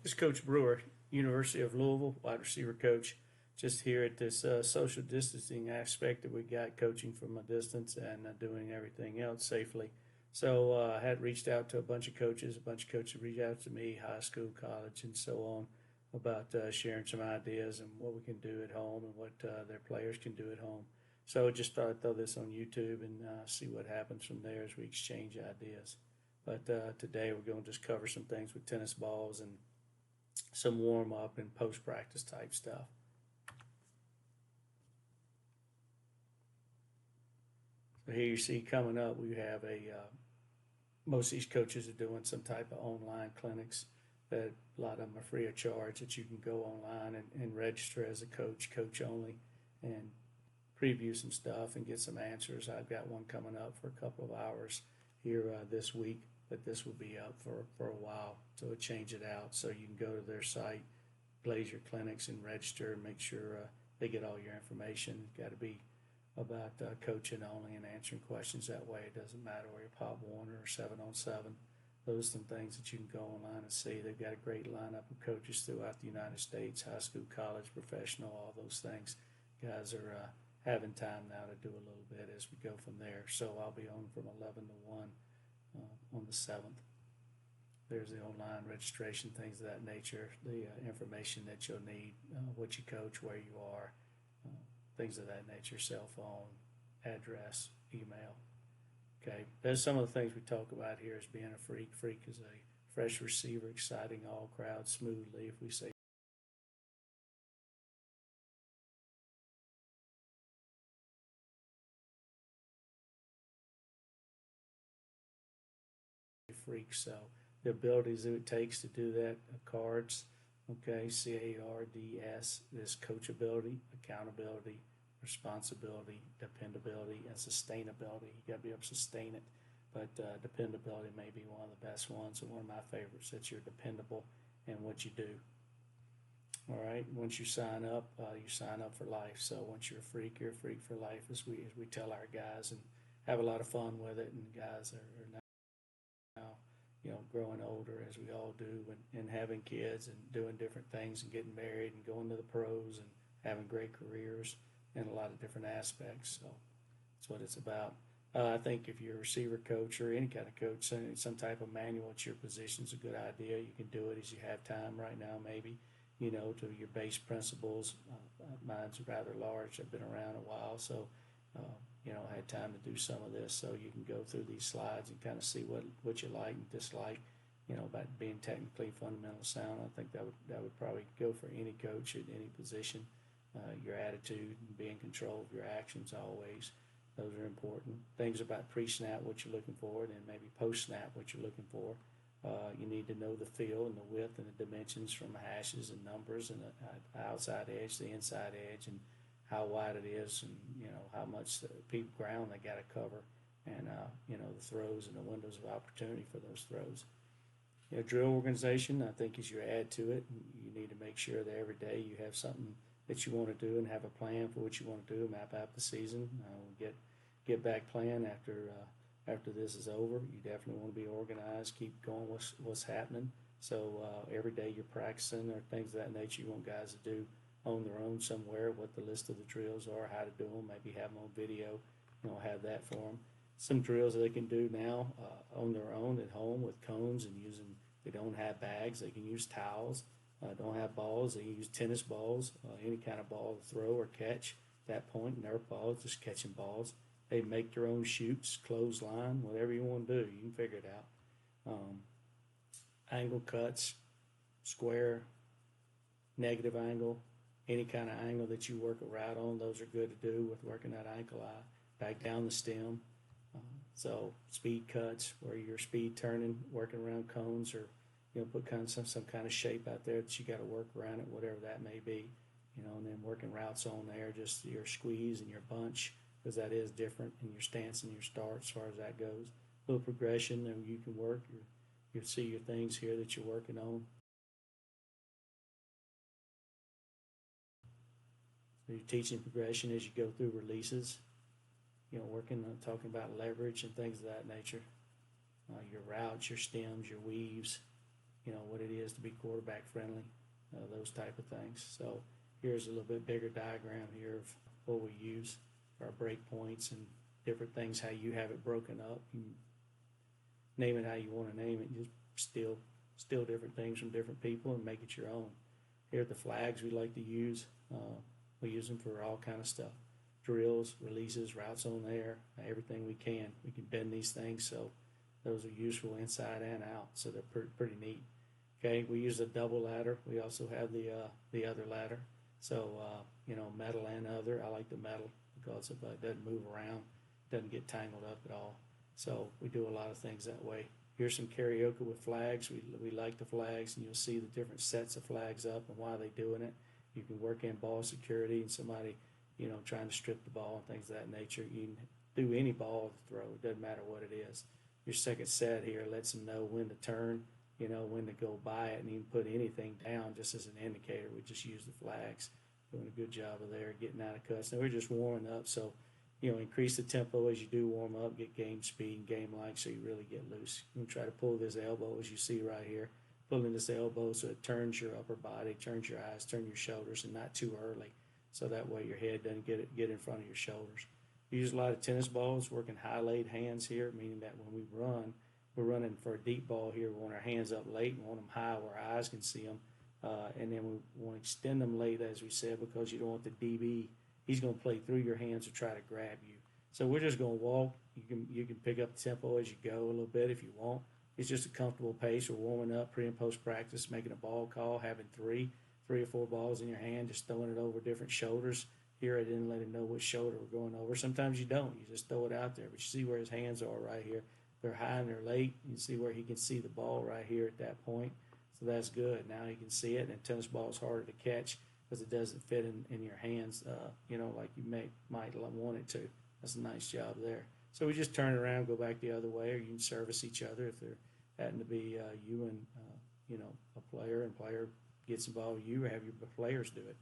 This is Coach Brewer, University of Louisville, wide receiver coach. Just here at this social distancing aspect that we got, coaching from a distance and doing everything else safely. So I had reached out to a bunch of coaches. A bunch of coaches reached out to me, high school, college, and so on, about sharing some ideas and what we can do at home and what their players can do at home. So just thought I'd throw this on YouTube and see what happens from there as we exchange ideas. But today we're going to just cover some things with tennis balls and some warm up and post practice type stuff. So here you see coming up, we have most of these coaches are doing some type of online clinics that a lot of them are free of charge that you can go online and register as a coach, coach only, and preview some stuff and get some answers. I've got one coming up for a couple of hours here this week, but this will be up for a while, so we'll change it out. So you can go to their site, blaze your clinics, and register and make sure they get all your information. Got to be about coaching only and answering questions that way. It doesn't matter whether you're Pop Warner or 7-on-7. Those are some things that you can go online and see. They've got a great lineup of coaches throughout the United States, high school, college, professional, all those things. Guys are having time now to do a little bit as we go from there. So I'll be on from 11 to 1 on the 7th. There's the online registration, things of that nature, the information that you'll need, what you coach, where you are, things of that nature, cell phone, address, email. Okay, there's some of the things we talk about here as being a freak. Freak is a fresh receiver, exciting all crowds smoothly. If we say freak, so the abilities that it takes to do that, cards, okay, CARDS, is coachability, accountability, responsibility, dependability, and sustainability. You got to be able to sustain it, but dependability may be one of the best ones and one of my favorites. That you're dependable in what you do. All right. Once you sign up for life. So once you're a freak, you're a freak for life, as we tell our guys, and have a lot of fun with it. And guys are now, growing older as we all do, and having kids and doing different things and getting married and going to the pros and having great careers in a lot of different aspects. So that's what it's about. I think if you're a receiver coach or any kind of coach, some type of manual at your position is a good idea. You can do it as you have time right now, maybe, to your base principles. Mine's rather large. I've been around a while, so I had time to do some of this. So you can go through these slides and kind of see what you like and dislike, about being technically fundamental sound. I think that would probably go for any coach at any position. Your attitude and being in control of your actions always. Those are important. Things about pre-snap, what you're looking for, and then maybe post-snap, what you're looking for. You need to know the feel and the width and the dimensions from hashes and numbers and the outside edge, the inside edge, and how wide it is, and how much ground they got to cover, and the throws and the windows of opportunity for those throws. Drill organization, I think, is your add to it. You need to make sure that every day you have something that you want to do and have a plan for what you want to do. Map out the season. Get back playing after this is over. You definitely want to be organized. Keep going what's happening. So every day you're practicing or things of that nature. You want guys to do on their own somewhere, what the list of the drills are, how to do them, maybe have them on video, have that for them. Some drills that they can do now on their own at home with cones and they don't have bags, they can use towels. Don't have balls, they can use tennis balls, any kind of ball to throw or catch. At that point, Nerf balls, just catching balls. They make their own shoots, clothesline, whatever you want to do, you can figure it out. Angle cuts, square, negative angle, any kind of angle that you work a route on, those are good to do with working that ankle eye. Back down the stem. So speed cuts, where you're speed turning, working around cones, or put some kind of shape out there that you got to work around it, whatever that may be. And then working routes on there, just your squeeze and your bunch, because that is different in your stance and your start as far as that goes. A little progression, and you can work. You'll see your things here that you're working on. So you're teaching progression as you go through releases. Working on talking about leverage and things of that nature. Your routes, your stems, your weaves, what it is to be quarterback friendly, those type of things. So here's a little bit bigger diagram here of what we use for our break points and different things, how you have it broken up. You name it how you want to name it. Just steal different things from different people and make it your own. Here are the flags we like to use. We use them for all kind of stuff. Drills, releases, routes on air, everything we can. We can bend these things, so those are useful inside and out, so they're pretty neat. Okay, we use a double ladder. We also have the other ladder. So, metal and other. I like the metal because it doesn't move around, doesn't get tangled up at all. So we do a lot of things that way. Here's some karaoke with flags. We like the flags, and you'll see the different sets of flags up and why they're doing it. You can work in ball security and somebody, trying to strip the ball and things of that nature. You can do any ball to throw. It doesn't matter what it is. Your second set here lets them know when to turn, when to go by it, and you can put anything down just as an indicator. We just use the flags. Doing a good job of there, getting out of cuts. Now we're just warming up, so increase the tempo as you do warm up, get game speed and game like, so you really get loose. You can try to pull this elbow, as you see right here, pulling this elbow so it turns your upper body, turns your eyes, turn your shoulders, and not too early, so that way your head doesn't get in front of your shoulders. We use a lot of tennis balls, working high laid hands here, meaning that when we run, we're running for a deep ball here. We want our hands up late and want them high where our eyes can see them. And then we want to extend them late, as we said, because you don't want the DB. He's going to play through your hands or try to grab you. So we're just going to walk. You can pick up the tempo as you go a little bit if you want. It's just a comfortable pace. We're warming up pre and post practice, making a ball call, having three or four balls in your hand, just throwing it over different shoulders. Here I didn't let him know which shoulder we're going over. Sometimes you don't. You just throw it out there. But you see where his hands are right here. They're high and they're late. You see where he can see the ball right here at that point. So that's good. Now you can see it, and tennis ball is harder to catch because it doesn't fit in your hands, like you might want it to. That's a nice job there. So we just turn around, go back the other way, or you can service each other if there happen to be you and, a player, and player gets involved, you have your players do it.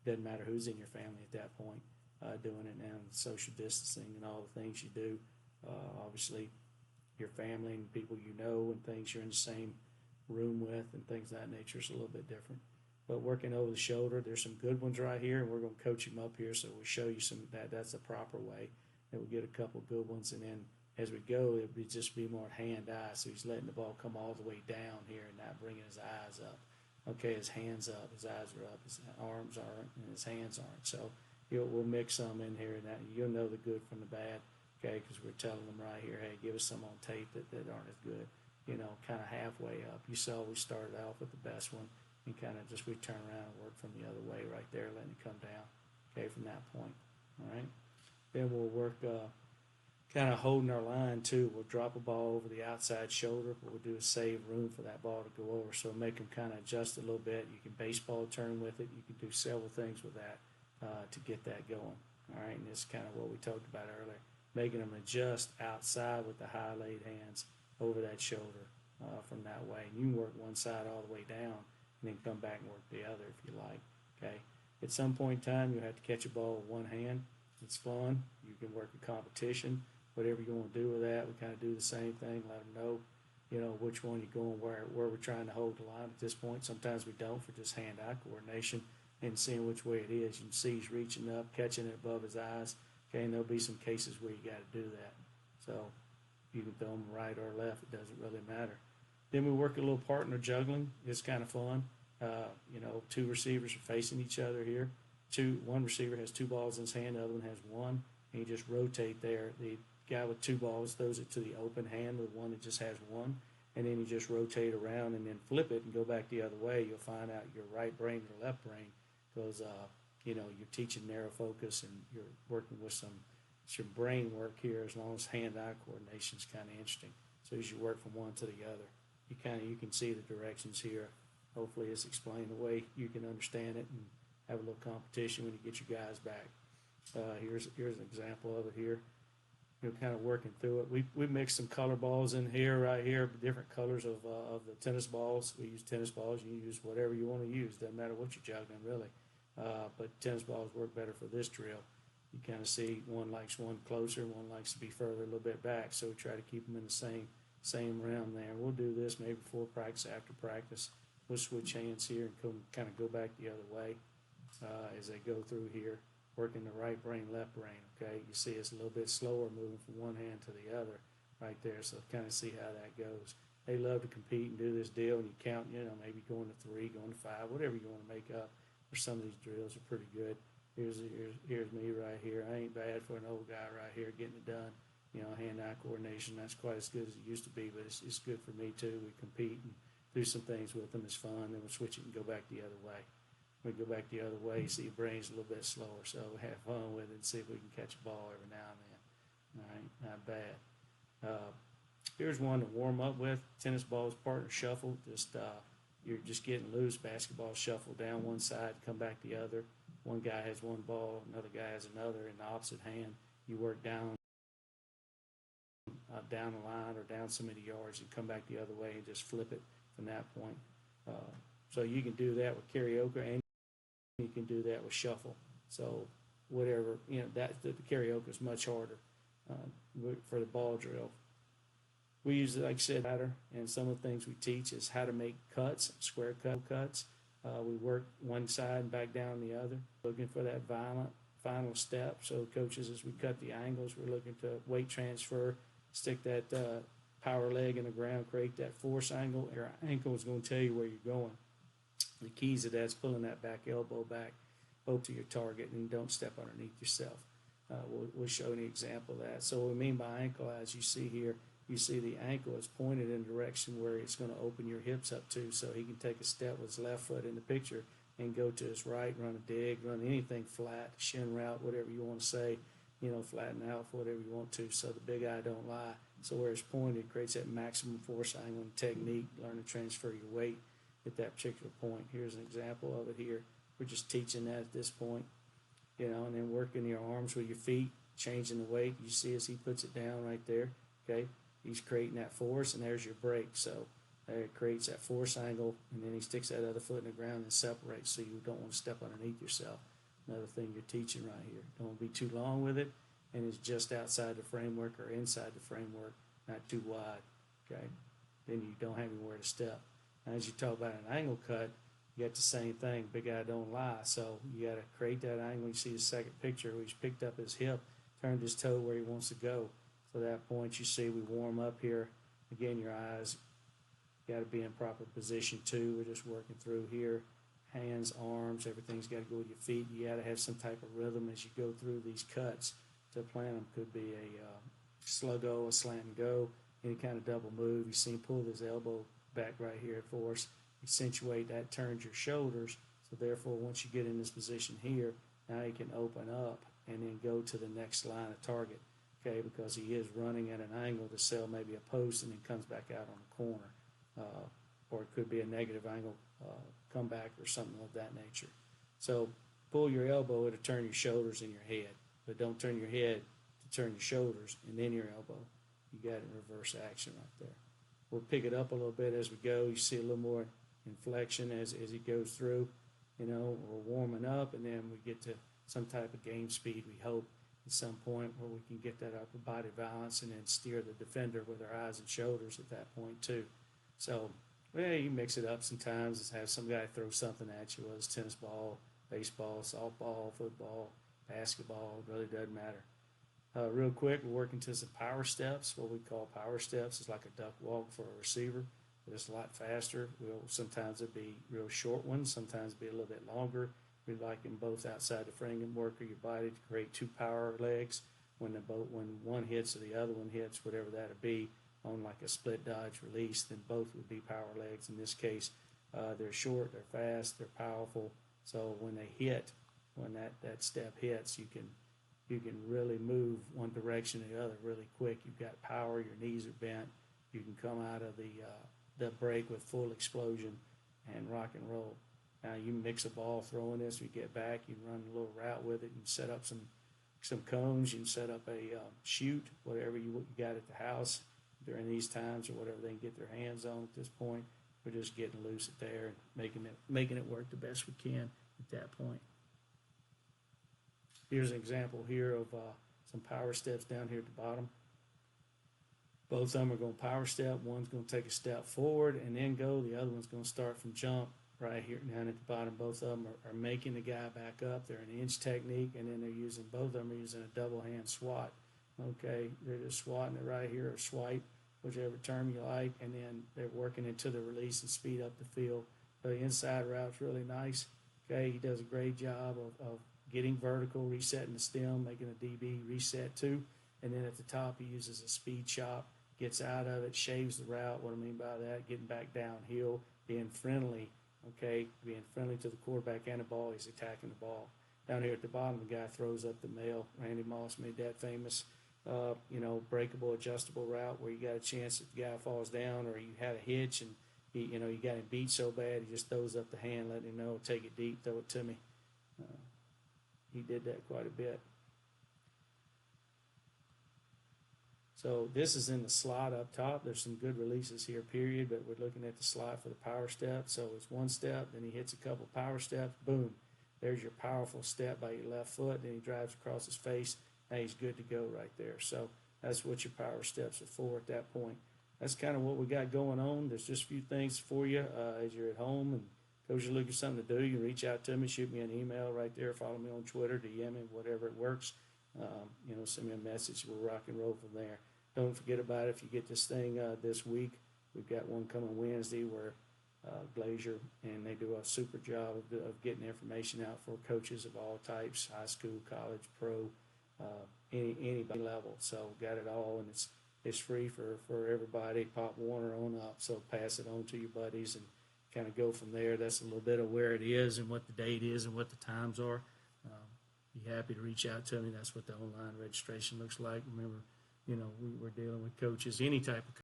Doesn't matter who's in your family at that point doing it now, social distancing and all the things you do. Obviously, your family and people and things you're in the same room with and things of that nature is a little bit different. But working over the shoulder, there's some good ones right here, and we're going to coach him up here, so we'll show you some that's the proper way. And we'll get a couple good ones, and then as we go, it'll just be more hand-eye, so he's letting the ball come all the way down here and not bringing his eyes up. Okay, his hands up, his eyes are up, his arms aren't, and his hands aren't. So we'll mix some in here, and that you'll know the good from the bad, okay, because we're telling them right here, hey, give us some on tape that aren't as good, kind of halfway up. You saw we started off with the best one, and kind of just we turn around and work from the other way right there, letting it come down, okay, from that point, all right? Then we'll work kind of holding our line too. We'll drop a ball over the outside shoulder. What we'll do is save room for that ball to go over, so make them kind of adjust a little bit. You can baseball turn with it. You can do several things with that to get that going, all right? And this is kind of what we talked about earlier, making them adjust outside with the high laid hands over that shoulder from that way. And you can work one side all the way down and then come back and work the other if you like, okay? At some point in time, you'll have to catch a ball with one hand. It's fun. You can work a competition, whatever you want to do with that. We kind of do the same thing, let them know, which one you're going, where we're trying to hold the line at this point. Sometimes we don't for just hand-eye coordination and seeing which way it is. You can see he's reaching up, catching it above his eyes, okay, and there'll be some cases where you got to do that. So you can throw them right or left. It doesn't really matter. Then we work a little partner juggling. It's kind of fun. Two receivers are facing each other here. One receiver has two balls in his hand, the other one has one, and you just rotate there. The guy with two balls throws it to the open hand, the one that just has one, and then you just rotate around and then flip it and go back the other way. You'll find out your right brain or left brain because, you're teaching narrow focus and you're working with some brain work here, as long as hand-eye coordination is kind of interesting. So as you work from one to the other, you can see the directions here. Hopefully it's explained the way you can understand it and have a little competition when you get your guys back. Here's an example of it here. Kind of working through it. We mixed some color balls in here, right here, different colors of the tennis balls. We use tennis balls. You use whatever you want to use. Doesn't matter what you're juggling, really. But tennis balls work better for this drill. You kind of see one likes one closer, one likes to be further a little bit back. So we try to keep them in the same realm there. We'll do this maybe before practice, after practice. We'll switch hands here and kind of go back the other way as they go through here, working the right brain, left brain, okay? You see it's a little bit slower moving from one hand to the other right there, so kind of see how that goes. They love to compete and do this deal, and you count, maybe going to 3, going to 5, whatever you want to make up. For some of these drills are pretty good. Here's me right here. I ain't bad for an old guy right here getting it done. Hand-eye coordination, that's quite as good as it used to be, but it's good for me too. We compete and do some things with them. It's fun. Then we'll switch it and go back the other way. We go back the other way, see your brain's a little bit slower, so have fun with it and see if we can catch a ball every now and then. All right, not bad. Here's one to warm up with. Tennis balls, partner shuffle. You're just getting loose. Basketball shuffle down one side, come back the other. One guy has one ball, another guy has another in the opposite hand. You work down the line or down so many yards and come back the other way and just flip it from that point. So you can do that with karaoke and you can do that with shuffle. So whatever, the karaoke is much harder for the ball drill. We use, like I said, and some of the things we teach is how to make cuts, square cuts. We work one side and back down the other, looking for that final step. So coaches, as we cut the angles, we're looking to weight transfer, stick that power leg in the ground, create that force angle. Your ankle is going to tell you where you're going. The keys to that is pulling that back elbow back over to your target and don't step underneath yourself. We'll show an example of that. So what we mean by ankle, as you see here, you see the ankle is pointed in a direction where it's going to open your hips up to, so he can take a step with his left foot in the picture and go to his right, run a dig, run anything flat, shin route, whatever you want to say, flatten out for whatever you want to, so the big eye don't lie. So where it's pointed creates that maximum force angle and technique, learn to transfer your weight at that particular point. Here's an example of it here. We're just teaching that at this point, and then working your arms with your feet, changing the weight. You see as he puts it down right there, okay? He's creating that force, and there's your break. So there it creates that force angle, and then he sticks that other foot in the ground and separates, so you don't want to step underneath yourself. Another thing you're teaching right here. Don't be too long with it, and it's just outside the framework or inside the framework, not too wide, okay? Then you don't have anywhere to step. Now, as you talk about an angle cut, you got the same thing. Big eye don't lie. So you got to create that angle. You see the second picture where he's picked up his hip, turned his toe where he wants to go. So that point you see we warm up here. Again, your eyes got to be in proper position too. We're just working through here. Hands, arms, everything's got to go with your feet. You got to have some type of rhythm as you go through these cuts to plan them. Could be a sluggo, a slant and go, any kind of double move. You see him pull his elbow back right here for us. Accentuate that, turns your shoulders. So therefore, once you get in this position here, now you can open up and then go to the next line of target. Okay, because he is running at an angle to sell maybe a post and then comes back out on the corner. Or it could be a negative angle comeback or something of that nature. So pull your elbow to turn your shoulders and your head, but don't turn your head to turn your shoulders and then your elbow. You got it in reverse action right there. We'll pick it up a little bit as we go. You see a little more inflection as he goes through. We're warming up, and then we get to some type of game speed, we hope, at some point where we can get that upper body balance and then steer the defender with our eyes and shoulders at that point too. So, you mix it up sometimes. Just have some guy throw something at you, whether it's tennis ball, baseball, softball, football, basketball, it really doesn't matter. Real quick, we're working to some power steps. What we call power steps is like a duck walk for a receiver, but it's a lot faster. Sometimes it'll be real short ones, sometimes it'll be a little bit longer. We like them both outside the framework of your body to create two power legs. When one hits or the other one hits, whatever that'll be, on like a split dodge release, then both would be power legs. In this case, they're short, they're fast, they're powerful. So when they hit, when that step hits, you can really move one direction or the other really quick. You've got power, your knees are bent. You can come out of the break with full explosion and rock and roll. Now you mix a ball throwing this, you get back, you can run a little route with it, you can set up some cones, you can set up a chute, whatever you got at the house during these times or whatever they can get their hands on at this point. We're just getting loose at there and making it work the best we can at that point. Here's an example here of some power steps down here at the bottom. Both of them are going to power step. One's going to take a step forward and then go. The other one's going to start from jump right here down at the bottom. Both of them are making the guy back up. They're an inch technique, and then both of them are using a double hand swat. Okay, they're just swatting it right here, or swipe, whichever term you like, and then they're working into the release and speed up the field. The inside route's really nice. Okay, he does a great job of getting vertical, resetting the stem, making a DB reset too, and then at the top he uses a speed chop, gets out of it, shaves the route. What I mean by that, getting back downhill, being friendly, okay, being friendly to the quarterback and the ball. He's attacking the ball. Down here at the bottom, the guy throws up the mail. Randy Moss made that famous, breakable, adjustable route where you got a chance if the guy falls down or you had a hitch and you got him beat so bad, he just throws up the hand, letting him know, take it deep, throw it to me. He did that quite a bit. So this is in the slot up top. There's some good releases here, period, but we're looking at the slot for the power step. So it's one step, then he hits a couple power steps, boom. There's your powerful step by your left foot, then he drives across his face. Now he's good to go right there. So that's what your power steps are for at that point. That's kind of what we got going on. There's just a few things for you as you're at home and Coach, you're looking for something to do, you reach out to me, shoot me an email right there, follow me on Twitter, DM me, whatever it works. Send me a message. We'll rock and roll from there. Don't forget about it. If you get this thing this week, we've got one coming Wednesday where Glazier, and they do a super job of getting information out for coaches of all types, high school, college, pro, any level. So got it all, and it's free for everybody. Pop Warner on up, so pass it on to your buddies and kind of go from there. That's a little bit of where it is and what the date is and what the times are. Be happy to reach out to me. That's what the online registration looks like. Remember, we're dealing with coaches, any type of